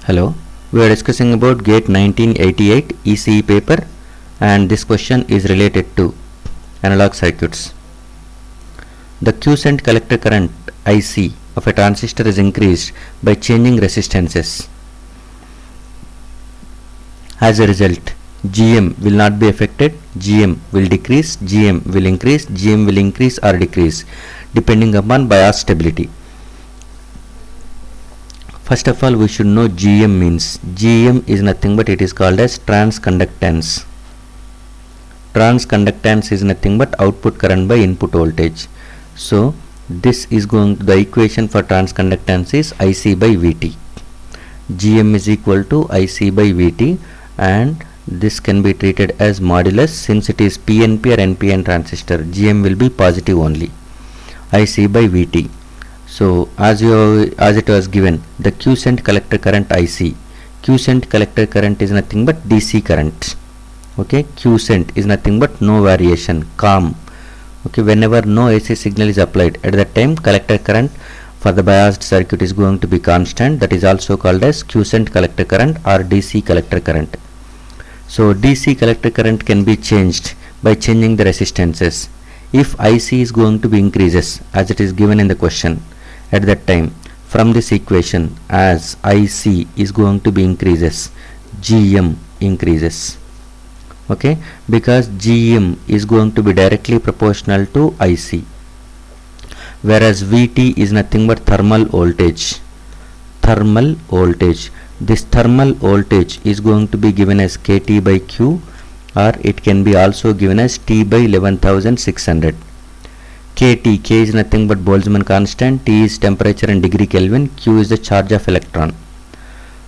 Hello, we are discussing about GATE 1988 ECE paper, and this question is related to analog circuits. The quiescent collector current IC of a transistor is increased by changing resistances. As a result, GM will not be affected, GM will decrease, GM will increase, GM will increase or decrease depending upon bias stability. First of all, we should know GM means. GM is nothing but it is called as transconductance. Transconductance is nothing but output current by input voltage. So this is the equation for transconductance is IC by VT. GM is equal to IC by VT, and this can be treated as modulus. Since it is PNP or NPN transistor, GM will be positive only. IC by VT. So as it was given, the quiescent collector current IC. Quiescent collector current is nothing but DC current. Okay, quiescent is nothing but no variation, calm. Okay, whenever no AC signal is applied, at that time collector current for the biased circuit is going to be constant. That is also called as quiescent collector current or DC collector current. So DC collector current can be changed by changing the resistances. If IC is going to be increases as it is given in the question, at that time from this equation, as IC is going to be increases, GM increases. Okay, because GM is going to be directly proportional to IC, whereas VT is nothing but thermal voltage. Thermal voltage. This thermal voltage is going to be given as KT by Q, or it can be also given as T by 11,600. KT, K is nothing but Boltzmann constant, T is temperature in degree Kelvin, Q is the charge of electron.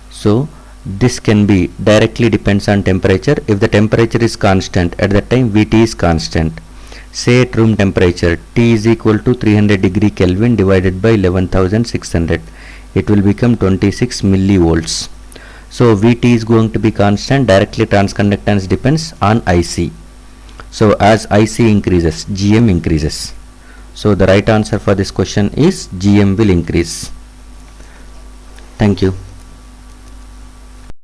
So this can be directly depends on temperature. If the temperature is constant, at that time VT is constant. Say at room temperature, T is equal to 300 degree Kelvin divided by 11,600. It will become 26 millivolts. So VT is going to be constant. Directly transconductance depends on IC. So as IC increases, GM increases. So the right answer for this question is GM will increase. Thank you.